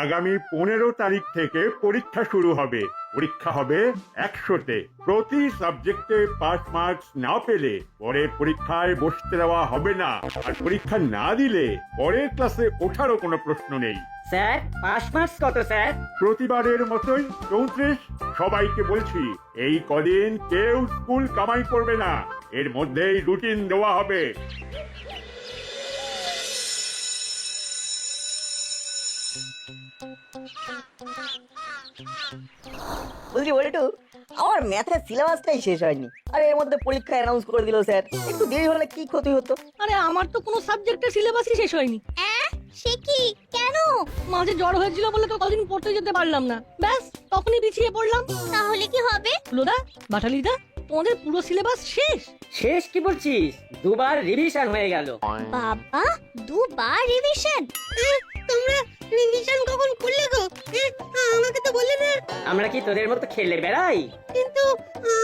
আগামী 15 তারিখ থেকে পরীক্ষা শুরু হবে। পরীক্ষা হবে 100-তে। প্রতি সাবজেক্টে পাস মার্কস না পেলে পরের পরীক্ষায় বসতে দেওয়া হবে না। আর পরীক্ষা না দিলে পরের ক্লাসে ওঠারও কোনো প্রশ্ন নেই। স্যার পাস মার্কস কত স্যার? প্রতিবারের মতোই 34। সবাইকে বলছি, এই কদিন কেউ স্কুল কামাই করবে না। এর মধ্যেই রুটিন দেওয়া হবে। বলছি বলটু, আমার ম্যাথের সিলেবাসটাই শেষ হয়নি, আর এর মধ্যে পরীক্ষা অ্যানাউন্স করে দিল স্যার। একটু দেরি হলে কি ক্ষতি হতো? আরে আমার তো কোনো সাবজেক্টের সিলেবাসই শেষ হয়নি। সে কি, কেন? মাঝে জ্বর হয়েছিল বলে তো কদিন পড়তে যেতে পারলাম না, ব্যাস তখনই পিছিয়ে পড়লাম। তাহলে কি হবে? লোদা, বাটালিদা, তোমাদের পুরো সিলেবাস শেষ? শেষ কি বলছিস? দুবার রিভিশন হয়ে গেল। বাবা, দুবার রিভিশন? তোমরা রিভিশন কখন করলে গো? আমাকে তো বললে না। আমরা কি তোদের মতো খেলে বেড়াই? কিন্তু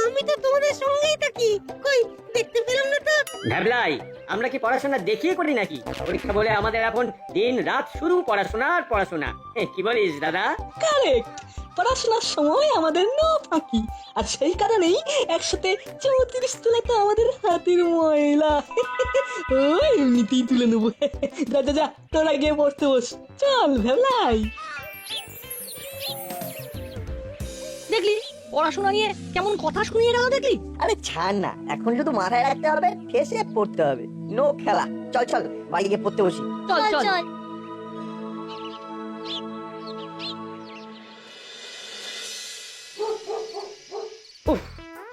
আমি তো তোমাদের সঙ্গেই থাকি, কই দেখতে পেলাম না তো। ভ্যাবলাই, আমরা কি পড়াশোনা দেখিয়ে করি নাকি? পরীক্ষা বলে আমাদের এখন দিন রাত শুরু পড়াশোনা আর পড়াশোনা। কি বলিস দাদা? কারেক্ট, পড়াশোনার সময় আমাদের নো ফাঁকি, আর সেই কারণেই 134 তোলা তো আমাদের হাতের ময়লা। ওই এমনিতেই তুলে নেবো। যা যা যা, তোরা গিয়ে পড়তে বস। চল ভেলাই। দেখলি পড়াশোনা নিয়ে কেমন কথা শুনিয়ে গেল, দেখলি? আরে ছাড় না, এখন শুধু মাথায় রাখতে হবে, ঠেসে পড়তে হবে। নো খেলা। চল চল, বাড়ি গিয়ে পড়তে বসি। চল চল।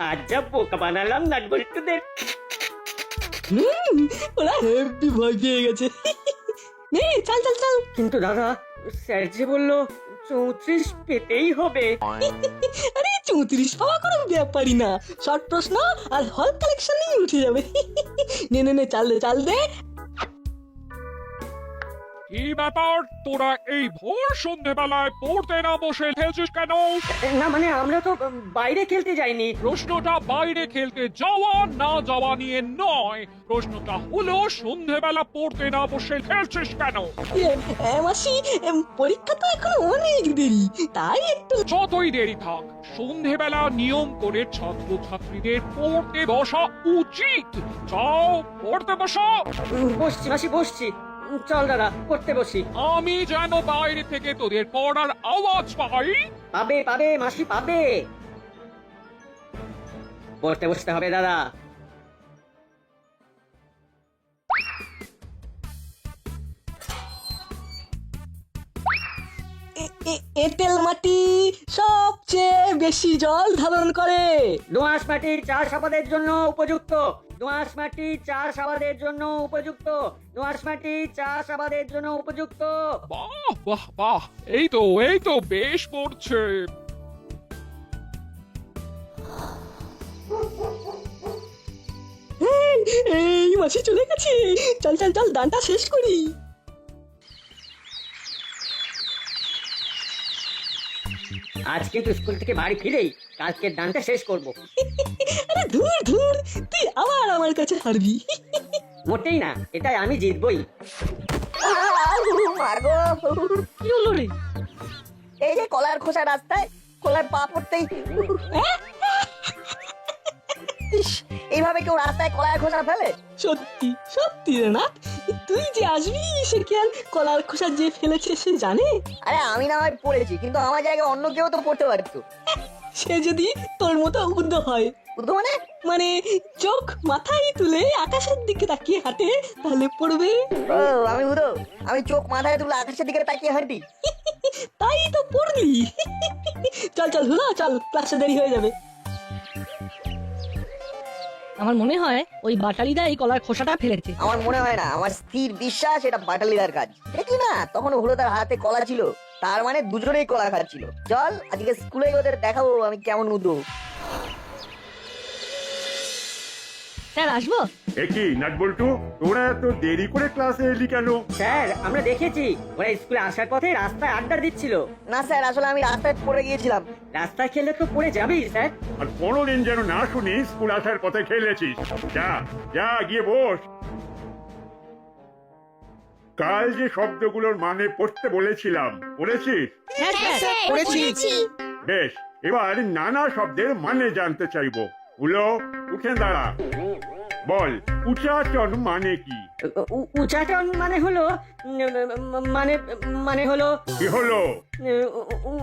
আজ যা বোকা বানালাম নাটবল্টুদের। ওরা হেব্বি ভয় পেয়ে গেছে। নে চল চল চল। কিন্তু দাদা, স্যার যে বললো 34 পেতেই হবে। আরে 34 পাওয়া কোনো ব্যাপারই না, শর্ট প্রশ্ন আর হল কালেকশন নিয়ে উঠে যাবে। নে নে নে, চাল দে চাল দে। কি ব্যাপার, তোরা এই ভোর সন্ধেবেলায় পড়তে না বসে খেলছিস কেন? না মানে আমরা তো বাইরে খেলতে যাইনি। প্রশ্নটা বাইরে খেলতে যাওয়া না যাওয়া নিয়ে নয়, প্রশ্নটা হলো সন্ধেবেলা পড়তে না বসে খেলছিস কেন? মাসি, পরীক্ষা তো এখন অনেক দেরি, তাই একটু। যতই দেরি থাক, সন্ধেবেলা নিয়ম করে ছাত্রছাত্রীদের পড়তে বসা উচিত। যাও পড়তে বসো। বসছি মাসি, বসছি। চল দাদা, পড়তে বসি। আমি যেন বাইরে থেকে তোদের পড়ার আওয়াজ পাই। পাবে পাবে মাসি, পাবে। পড়তে বসতে হবে দাদা। এঁটেল মাটি সবচেয়ে বেশি জল ধারণ করে। দোআঁশ মাটির চাষাবাদের জন্য উপযুক্ত। দোআঁশ মাটি চাষাবাদের জন্য উপযুক্ত। দোআঁশ মাটি চাষাবাদের জন্য উপযুক্ত। বাহ বাহ বাহ, এই তো বেশ পড়ছে। এই মাসি চলে গেছে, চল চল চল, দানটা শেষ করি। আজ কিন্তু স্কুল থেকে বাড়ি ফিরেই কালকের দানটা শেষ করব। আরে ধুর ধুর, তুই আবার আমার কাছে হারবি। মোটেই না, এটাই আমি জিতবই। মারগো, কি হলো রে? এই যে কলার খোসা রাস্তায়, কলার পা পড়তেই। ইস, এইভাবে কেউ রাস্তায় কলার খোসা ফেলে? সত্যি সত্যি রে না, তুই যে আসবি সে কি আর কলার খোসা যে ফেলেছে সে জানে? আরে আমি না হয় পড়েছি, কিন্তু আমার জায়গায় অন্য কেউ তো পড়তে পারতো। সে যদি তোর মতো উদ্ধ হয়, বুঝতো মানে? মানে চোখ মাথায় তুলে আকাশের দিকে তাকিয়ে হাঁটে, তাহলে পড়বে। ও, আমি বুঝো, আমি চোখ মাথায় তুলে আকাশের দিকে তাকিয়ে হাঁটি। তাই তো পড়লি। চল চল হুলা, চল, ক্লাসে দেরি হয়ে যাবে। আমার মনে হয় ওই বাটালিদা এই কলার খোসাটা ফেলেছে। আমার মনে হয় না, আমার স্থির বিশ্বাস এটা বাটালিদার কাজ। দেখলি না, তখন হলো তার হাতে কলা ছিল, তার মানে দুজনেই কলা খাচ্ছিল। চল আজকে স্কুলে ওদের দেখাবো আমি কেমন উদো। স্যার আসবো? একই নাটবল্টু, তোরা এত দেরি করে ক্লাসে এলি কেন? স্যার আমরা দেখেছি ওরা স্কুলে আসার পথে রাস্তায় আড্ডা দিচ্ছিল। না স্যার, আসলে আমি রাস্তায় পড়ে গিয়েছিলাম। রাস্তায় খেলে তো পড়ে যাবেই স্যার। আর কোনোদিন যেন না শুনি স্কুল আসার পথে খেলেছিস। যা যা গিয়ে বস। কাল যে শব্দগুলোর মানে পড়তে বলেছিলাম, পড়েছিস? হ্যাঁ স্যার, পড়েছি। বেশ, এবার নানা শব্দের মানে জানতে চাইবো। উলো, উঠে দাঁড়া। বল, উচ্চাটন মানে কি? উচ্চাটন মানে হলো মানে মানে হলো কি হলো?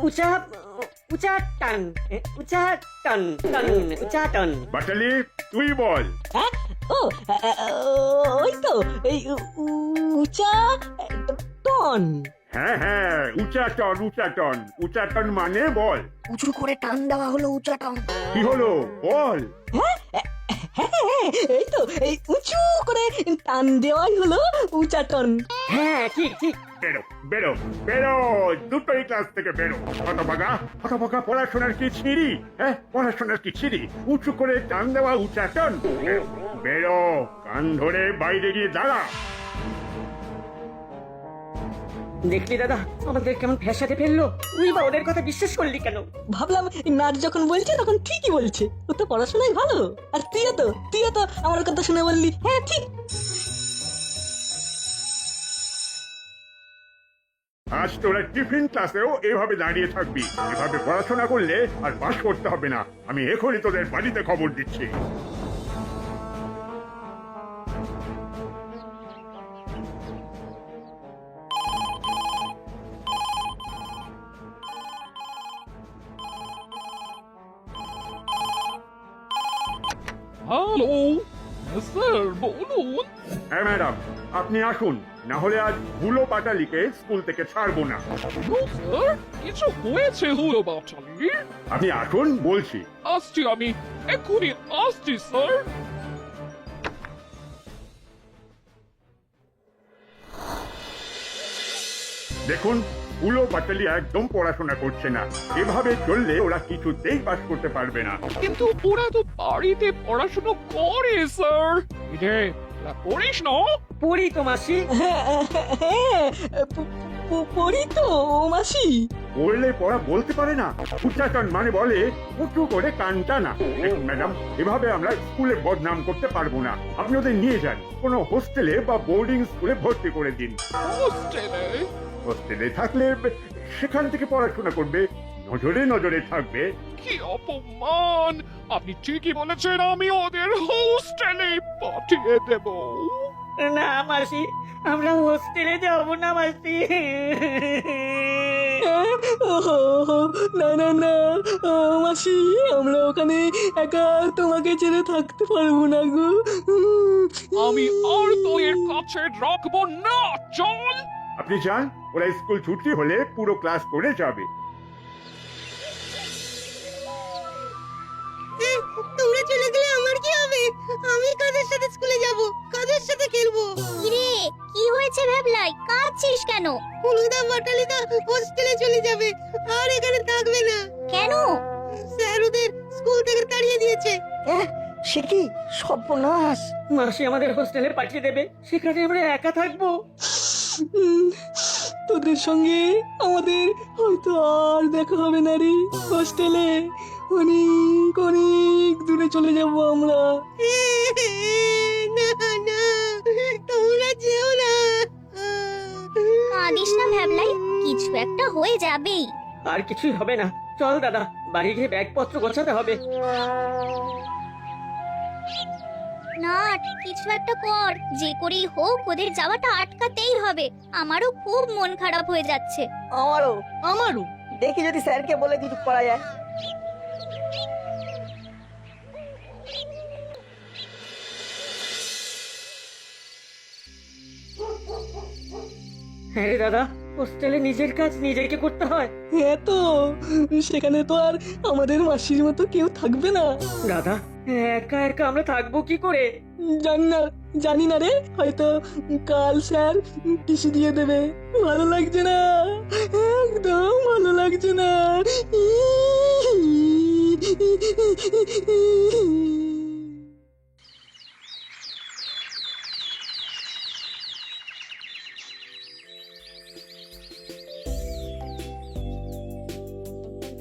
উচ্চাটন উচ্চাটন। বাটালি, তুই বল। হ্যাঁ? ও ওই তো এই উচা টন। হ্যাঁ হ্যাঁ, উচ্চাটন উচ্চাটন উচ্চাটন মানে বল। উঁচু করে টান দেওয়া হলো উচ্চাটন। কি হলো বল? এই তো এই উঁচু করে টান দেওয়াই হলো উচাটন। হ্যাঁ ঠিক ঠিক। বেরো বেরো বেরো, দুটোই ক্লাস থেকে বেরো। হতভাগা হতভাগা, পড়াশোনার কি ছিঁড়ি? হ্যাঁ, পড়াশোনার কি ছিঁড়ি? উঁচু করে টান দেওয়া উচ্চাটন। বেরো, কান ধরে বাইরে গিয়ে দাঁড়া। দেখলি দাদা, আমাদের কেমন ফ্যাসাতে ফেললো। তুই বা ওদের কথা বিশ্বাস করলি কেন? ভাবলাম নাট যখন বলছে তখন ঠিকই বলছে, ও তো পড়াশোনায় ভালো। আর তুইও তো আমার কথা শুনে বললি হ্যাঁ ঠিক। আজ তোরা টিফিন ক্লাসেও এভাবে দাঁড়িয়ে থাকবি। এভাবে পড়াশোনা করলে আর পাস করতে হবে না। আমি এখনই তোদের বাড়িতে খবর দিচ্ছি। হ্যালো স্যার, বলুন। হ্যাঁ ম্যাডাম, আপনি আসুন, না হলে আজ হুলো পাটালিকে স্কুল থেকে ছাড়বো না। No, স্যার, কিছু হয়েছে হলো বাটালি? আপনি আসুন বলছি। আসছি আমি, এক্ষুনি আসছি স্যার। দেখুন, হুলো পাটালি একদম পড়াশোনা করছে না। এভাবে চললে ওরা কিছুতেই পাস করতে পারবে না। কিন্তু ওরা তো বাড়িতে পড়াশোনা করে স্যার। রে, তোরা করিস না? পড়ি তো মাসি। পড়ি তো মাসি। পড়লে পড়া বলতে পারে না। উচ্চাটন মানে বলে উঁচু করে কানটা না। দেখুন ম্যাডাম, এভাবে আমরা স্কুলে বদনাম করতে পারবো না। আপনি ওদের নিয়ে যান, কোনো হোস্টেলে বা বোর্ডিং স্কুলে ভর্তি করে দিন। হোস্টেলে? হোস্টেলে থাকলে সেখান থেকে পড়াশোনা করবে, নজরে নজরে থাকবে। কি অপমান! আপনি ঠিকই বলেছেন, আমি ওদের হোস্টেলে পাঠিয়ে দেব। না মাসি, আমরা হোস্টেলে যাব না মাসি। না না না মাসি, আমরা ওখানে একা তোমাকে ছেড়ে থাকতে পারবো না গো। আমি আর তোর কাছে রাখবো না, চল। আপনি চান ওরা স্কুল ছুটি হলে পুরো ক্লাস করে যাবে। তোমরা চলে গেলে আমার কি হবে? আমি কাদের সাথে স্কুলে যাব? কাদের সাথে খেলবো? কিরে, কি হয়েছে ভ্যাবলাই? কাঁদছিস কেন? হলুদা বাটালিদা হোস্টেলে চলে যাবে, আর এখানে থাকবে না। কেন? স্যার ওদের স্কুল থেকে তাড়িয়ে দিয়েছে। সে কি সর্বনাশ! মাসি আমাদের হোস্টেলে পাঠিয়ে দেবে, সেখানে আমরা একা থাকবো। তোদের সঙ্গে আমাদের হয়তো আর দেখা হবে না রে। হোস্টেলে অনেক অনেক দূরে চলে যাব আমরা। না না, তোমরা যেও না। কাঁদিস না ভ্যাবলাই, কিছু একটা হয়ে যাবেই। আর কিছুই হবে না। চল দাদা, বাড়ি গিয়ে ব্যাগপত্র গোছাতে হবে। না, কিছু একটা কর, যে করেই হোক ওদের যাওয়াটা আটকাতেই হবে। আমারও খুব মন খারাপ হয়ে যাচ্ছে। আমারও। দেখি যদি স্যারকে বলে কিছু করা যায়। হ্যাঁ রে দাদা, হোস্টেলে নিজের কাজ নিজেকে করতে হয়। হ্যাঁ তো, সেখানে তো আর আমাদের মাসির মতো কেউ থাকবে না। দাদা, একা একা আমরা থাকবো কি করে? জানি না রে, হয়তো কাল স্যার টিসি দিয়ে দেবে। ভালো লাগছে না, একদম ভালো লাগছে না।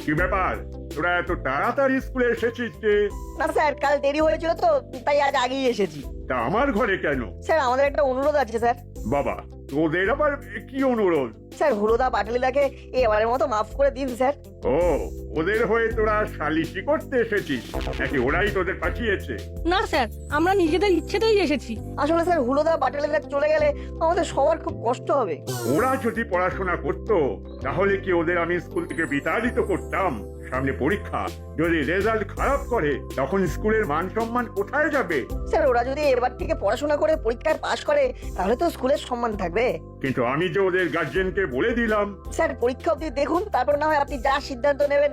কি ব্যাপার, তোরা এত তাড়াতাড়ি স্কুলে এসেছিস যে? না স্যার, কাল দেরি হয়েছিল তো, তাই আজ আগেই এসেছি। তা আমার ঘরে কেন? স্যার আমাদের একটা অনুরোধ আছে স্যার। বাবা, তোদের আবার কি অনুরোধ? স্যার হুলোদা বাটালিদাকে এবারের মতো মাফ করে দিন স্যার। ও, ওদের হয়ে তোরা সালিশি করতে এসেছিস নাকি ওরাই তোদের পাঠিয়েছে? না স্যার, আমরা নিজেদের ইচ্ছেতেই এসেছি। আসলে স্যার হুলোদা বাটালিদা চলে গেলে আমাদের সবার খুব কষ্ট হবে। ওরা যদি পড়াশোনা করতো তাহলে কি ওদের আমি স্কুল থেকে বিতাড়িত করতাম? সামনে পরীক্ষা, যদি রেজাল্ট খারাপ করে তখন স্কুলের মান সম্মান কোথায় যাবে? স্যার ওরা যদি এবার থেকে পড়াশোনা করে পরীক্ষায় পাশ করে তাহলে তো স্কুলের সম্মান থাকবে। কিন্তু আমি যে ওদের গার্জেনকে বলে দিলাম। স্যার পরীক্ষা অবধি দেখুন, তারপর না হয় আপনি যা সিদ্ধান্ত নেবেন।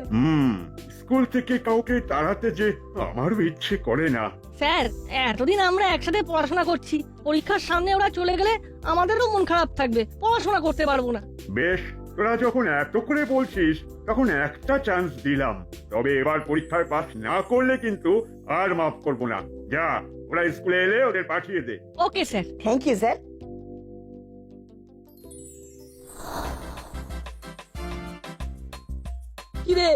স্কুল থেকে কাউকে তাড়াতে যে আমারও ইচ্ছে করে না। স্যার এতদিন আমরা একসাথে পড়াশোনা করছি, পরীক্ষার সামনে ওরা চলে গেলে আমাদেরও মন খারাপ থাকবে, পড়াশোনা করতে পারবো না। বেশ, তোরা যখন এত করে বলছিস তখন একটা চান্স দিলাম, তবে এবার পরীক্ষায় পাস না করলে কিন্তু আর মাফ করবো না। যা, ওরা স্কুলে এলে ওদের পাঠিয়ে দে। Okay sir. Thank you sir. কিরে,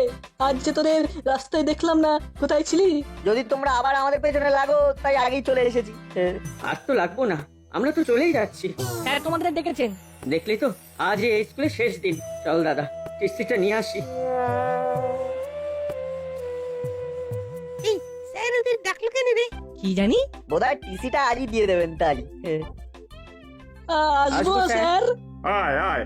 আজ যে তোদের রাস্তায় দেখলাম না, কোথায় ছিলি? যদি তোমরা আবার আমাদের পেছনে লাগো তাই আগেই চলে এসেছি। আর তো লাগবো না, আমরা তো চলেই যাচ্ছি। স্যার তোমাদের ডেকেছেন। দেখলি তো, আজ এই স্কুলের শেষ দিন। চল দাদা, টিসিটা নিয়ে আসি। এই স্যার ওদের ডাকলো কেন রে? কি জানি, বোধহয় টিসিটা আজই দিয়ে দেবেন তাই। আসবো আসবো, স্যার। আয় আয়,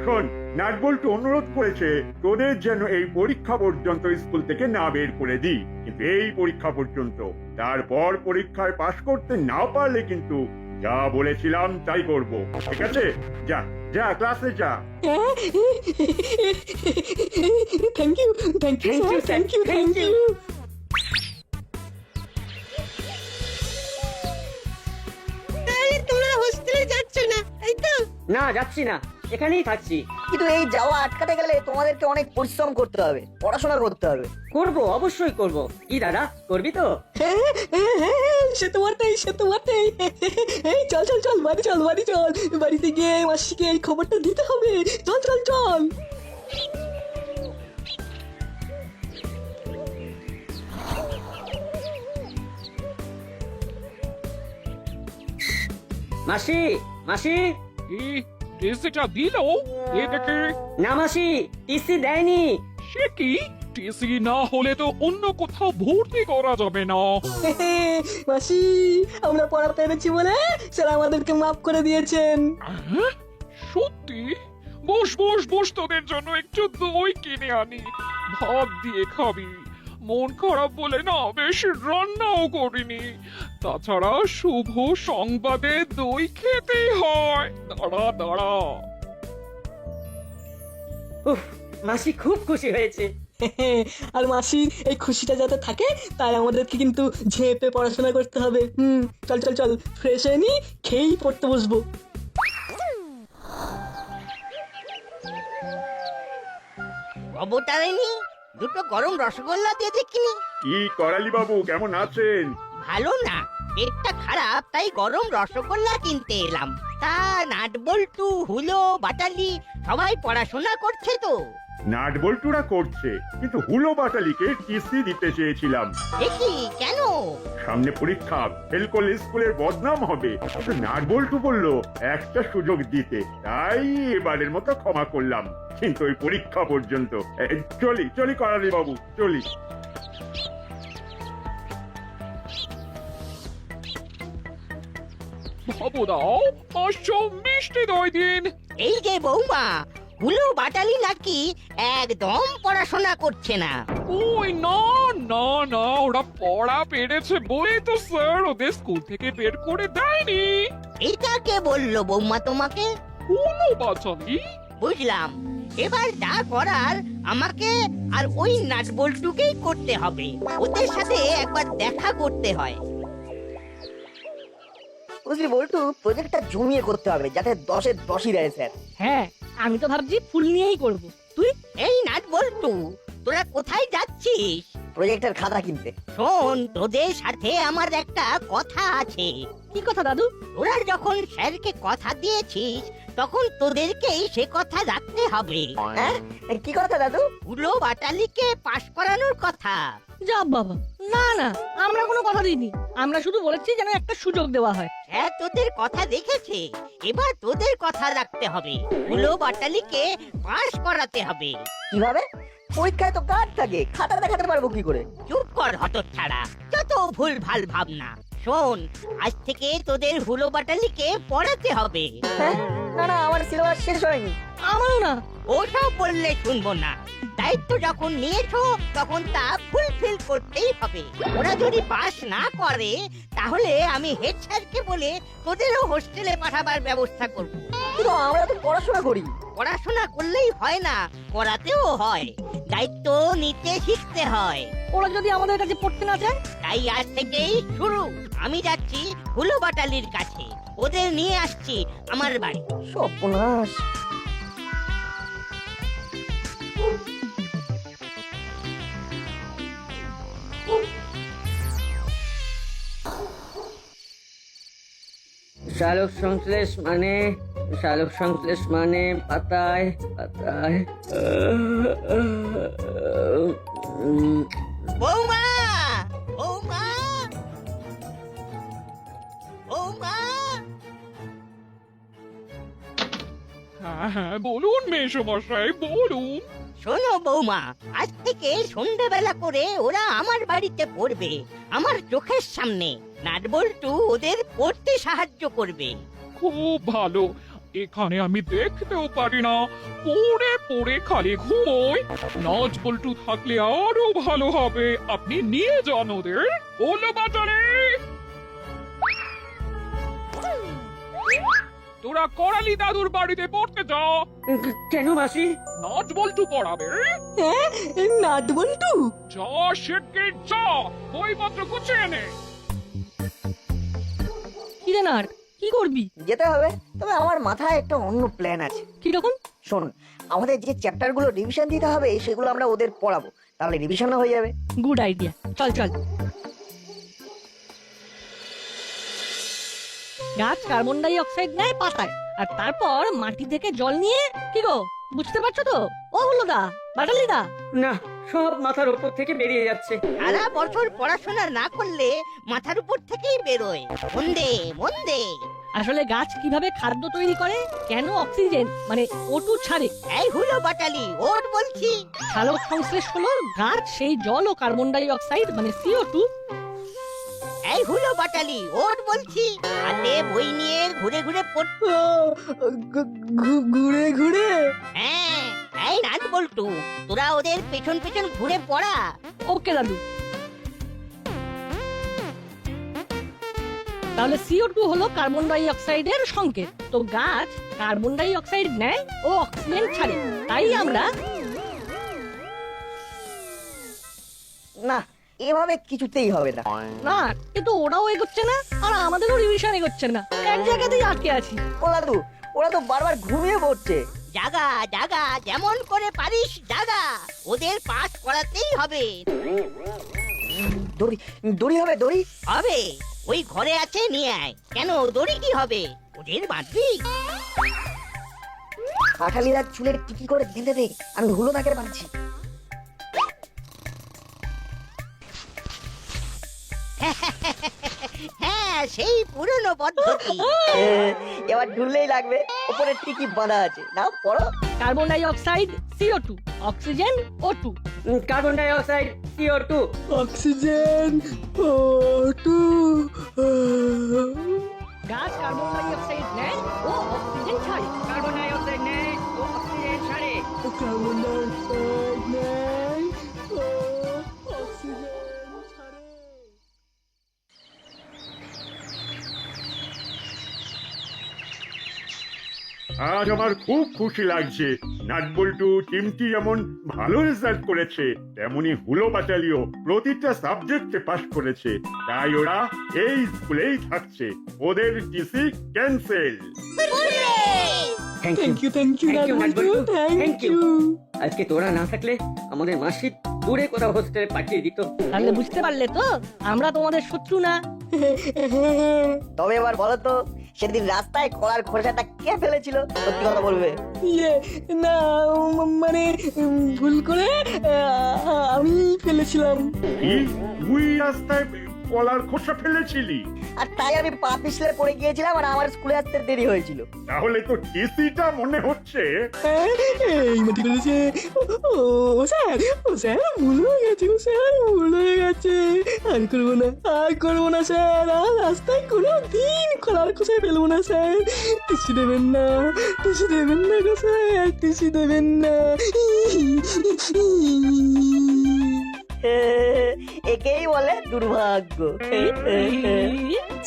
শোন, নাটবল্টু অনুরোধ করেছে তোদের যেন এই পরীক্ষা পর্যন্ত স্কুল থেকে না বের করে দিই, কিন্তু এই পরীক্ষা পর্যন্ত। তারপর পরীক্ষায় পাশ করতে না পারলে কিন্তু যা বলেছিলাম তাই করব, ঠিক আছে? যা যা, ক্লাসে যা। Thank you, thank you, Thank you, thank you, thank thank you. You. তাহলে তোমরা হোস্টেলে যাচ্ছ না, তাই তো? না, যাচ্ছি না, এখানেই থাকছি। কিন্তু এই যাওয়া আটকাতে গেলে তোমাদেরকে অনেক পরিশ্রম করতে হবে, পড়াশোনা করতে হবে। করবো, অবশ্যই করবো। কি দাদা, করবি তো? সে তো বটেই, সে তো বটেই। এই চল চল চল, বাড়ি চল, বাড়ি চল। বাড়িতে গিয়ে মাসিকে এই খবরটা দিতে হবে। চল চল চল। মাসি, মাসি। কি টিসিটা দিল? এটাকে না মাসি, টিসি দেয়নি। সে কি? টিসি না হলে তো অন্য কোথাও ভর্তি করা যাবে না। মাসি, আমরা পড়া পেরেছি বলে স্যার আমাদেরকে মাফ করে দিয়েছেন। হ্যাঁ? সত্যি? বস বস বস, তোদের জন্য একটু দই কিনে আনি, ভাত দিয়ে খাবি। মন খারাপ বলে না বেশ রান্নাও করিনি। তাছাড়া শুভ সংবাদে দই খেতেই হয়। দাঁড়া দাঁড়া। উফ, মাসি খুব খুশি হয়েছে। আর মাসির এই খুশিটা যাতে থাকে তাই আমাদেরকে কিন্তু ঝেঁপে পড়াশোনা করতে হবে। চল চল চল, ফ্রেশ হয়ে নি, খেয়েই পড়তে বসবো। অবতারিণী, দুটো গরম রসগোল্লা দিয়ে দেখিনি। কি করালি বাবু, কেমন আছেন? ভালো না, পেটটা খারাপ, তাই গরম রসগোল্লা কিনতে এলাম। তা নাটবল্টু, হুলো, বাটালি সবাই পড়াশোনা করছে তো? নাটবল্টুরা করছে, কিন্তু হুলো বাটালিকে টিসি দিতে চেয়েছিলাম। দেখি কেন? সামনে পরীক্ষা, ফেল করলে স্কুলের বদনাম হবে। নাটবল্টু বলল একটা সুযোগ দিতে, তাই এবারের মতো ক্ষমা করলাম, কিন্তু ওই পরীক্ষা পর্যন্ত। চলি চলি করালি বাবু, চলি। বাবু দাও 500 মিষ্টি দই দিন। এই যে বৌমা, হুলো বাটালি নাকি একদম পড়াশোনা করছে না। ওই না না না, ওরা পড়া পেরেছে বলেই তো স্যার ওদের স্কুল থেকে বের করে দেয়নি। এটা কে বললো বৌমা তোমাকে? কোনো বাঁচালি। বুঝলাম, এবার যা করার আমাকে আর ওই নাটবল্টুকেই করতে হবে। ওদের সাথে একবার দেখা করতে হয়। বুঝলি বল্টু, প্রজেক্টটা জমিয়ে করতে হবে যাতে 10-এ 10ই দেয় স্যার। হ্যাঁ, আমি তো ভাবছি ফুল নিয়েই করব। তুই? এই নাটবল্টু, তোরা কোথায় যাচ্ছিস? প্রজেক্টের খাতা কিনতে। শোন, তোদের সাথে আমার একটা কথা আছে। কি কথা দাদু? তোরা যখন স্যারকে কথা দিয়েছিস তখন তোদেরকেই সে কথা রাখতে হবে। হ্যাঁ কি কথা দাদু? হুলো বাটালিকে পাশ করানোর কথা। যা বাবা, না না, আমরা কোনো কথা দিইনি। আমরা শুধু বলেছি যেন একটা সুযোগ দেওয়া হয়। স্যার তোদের কথা দেখেছে, এবার তোদের কথা রাখতে হবে। হুলো বাটালিকে পাশ করাতে হবে। কিভাবে? পরীক্ষায় তো কার্ড থাকে, খাতা দেখাতে পারবো কি করে? চুপ কর হতচ্ছাড়া, যত ভুল ভাল ভাবনা। শোন, আজ থেকে তোদের হুলো বাটালিকে পড়াতে হবে। হ্যাঁ না না, আমার সিলেবাস শেষ হয়নি। আমারও না। ওসব বললে শুনবো না। দায়িত্ব যখন নিয়েছো তখন তা ফুলফিল করতেই হবে। ওরা যদি পাস না করে তাহলে আমি হেড স্যারকে বলে তোদেরও হোস্টেলে পাঠাবার ব্যবস্থা করব। কিন্তু আমরা তো পড়াশোনা করি। পড়াশোনা করলেই হয় না, করাতেও হয়। দায়িত্ব নিতে শিখতে হয়। ওরা যদি আমাদের কাছে পড়তে না চায়? তাই আজ থেকেই শুরু। আমি যাচ্ছি হুলো বাটালির কাছে, ওদের নিয়ে আসছি আমার বাড়ি। সর্বনাশ। সালোক সংশ্লেষ মানে পাতায় পাতায় বৌমা, বৌমা, বৌমা। হ্যাঁ হ্যাঁ, বলুন মেসমশাই, বলুন। শোনো বৌমা, আজ থেকে সন্ধ্যাবেলা করে ওরা আমার বাড়িতে পড়বে, আমার চোখের সামনে। নাটবল্টু ওদের পড়তে সাহায্য করবে। খুব ভালো। এখানে আমি দেখতেও পারি না, পড়ে পড়ে খালি ঘুমোই। নাচ বল্টু থাকলে আরো ভালো হবে। আপনি নিয়ে যান ওদের। ওলো বাটালি, তোরা করালি দাদুর বাড়িতে পড়তে যা। কেন মাসি? নাচ বল্টু পড়াবে। হ্যাঁ, নাট বল্টু। যা শিগগির যা, বইপত্র গুছিয়ে নে। কি রে নাট, কি করবি? যেতে হবে, তবে আমার মাথায় একটা অন্য প্ল্যান আছে। কি রকম? শোন, আমাদের যে চ্যাপ্টার গুলো রিভিশন দিতে হবে সেগুলো আমরা ওদের পড়াবো, তাহলে রিভিশনও হয়ে যাবে। গুড আইডিয়া, চল চল। গাছ কার্বন ডাই অক্সাইড নেয় পাতায়, আর তারপর মাটি থেকে জল নিয়ে, কি গো বুঝতে পারছো তো? ও হলো দা, বাটালি দা। না, সব মাথার উপর থেকে বেরিয়ে যাচ্ছে। সারা বছর পড়াশোনা না করলে মাথার উপর থেকেই বেরোয়। মন দে, মন দে। আসলে গাছ কিভাবে খাদ্য তৈরি করে, কেন অক্সিজেন মানে O2 ছাড়ে? এই হুলো বাটালি, ওর বলছি। সালোক সংশ্লেষ হলো গাছ সেই জল ও কার্বন ডাই অক্সাইড মানে CO2। এই হুলো বাটালি, ওর বলছি। হাতে বই নিয়ে ঘুরে ঘুরে পড়তে। ঘুরে ঘুরে? হ্যাঁ, এই নাট বল্টু, তোরা ওদের পেছন পেছন ঘুরে পড়া। ওকে দাদু। তাহলে CO2 হলো কার্বন ডাই অক্সাইডের সংকেত। তো গাছ কার্বন ডাই অক্সাইড নেয় ও অক্সিজেন ছাড়ে, তাই আমরা। না, এভাবে কিছুতেই হবে না। না, কিন্তু ওরাও এগোচ্ছে না আর আমাদেরও রিভিশন এগোচ্ছে না, এক জায়গাতেই আটকে আছি। ও দাদু, ওরা তো বারবার ঘুমিয়ে পড়ছে। জাগা জাগা, যেমন করে পারিস জাগা। ওদের পাস করাতেই হবে। দড়ি দড়ি হবে, দড়ি হবে, ওই ঘরে আছে, নিয়ে আয়। কেন, দড়ি কি হবে? ওদের বাঁধবি। কাঠালিরা চুলের টিকি করে বেঁধে দে, আমি হুলো নাকের বাঁধছি। হ্যাঁ, সেই পুরনো পদ্ধতি। এবার ঢুললেই লাগবে। ওপরে টিকি বাঁধা আছে, নাও পড়ো। Carbon dioxide CO2, oxygen O2। Carbon dioxide CO2। Oxygen O2। গাছ কার্বন ডাই অক্সাইড নেয় ও অক্সিজেন ছাড়ে। কার্বন ডাই অক্সাইড নেয় ও অক্সিজেন ছাড়ে। কার্বন ডাই অক্সাইড নেয় ও অক্সিজেন ছাড়ে। আজ আমার খুব খুশি লাগছে। নাটবল্টু চিমটি যেমন ভালো রেজাল্ট করেছে, তেমনি হুলো বাটালিও প্রতিটা সাবজেক্টে পাশ করেছে। তাই ওরা এই স্কুলেই থাকছে। ওদের TC cancel. Thank you, thank you nut bolt, thank thank you. আজকে তোরা না থাকলে আমাদের মাসি দূরে কোথাও হোস্টেলে পাঠিয়ে দিত। তাহলে বুঝতে পারলে তো, আমরা তোমাদের শত্রু না, তবে এবার বলো তো, সেদিন রাস্তায় কলার খোসাটা কে ফেলেছিল? সত্যি কথা বলবে। ইয়ে না মানে ভুল করে আমি ফেলেছিলাম। কি তুই রাস্তায় কলার খোসা ফেলেছিলি? আর তাই আমি পা পিছলে পড়ে গিয়েছিলাম আর আমার স্কুলে আসতে দেরি হয়েছিল। তাহলে তো টিসিটা মনে হচ্ছে। এই মাটি ফেলেছে। ও স্যার ভুল হয়ে গেছে, ও স্যার ভুল হয়ে গেছে। আর করবো না স্যার, আর রাস্তায় কোনো দিন কলার খোসায় ফেলবো না স্যার। টিসি দেবেন না গো স্যার, টিসি দেবেন না। একেই বলে দুর্ভাগ্য।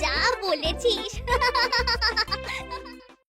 যা বলেছিস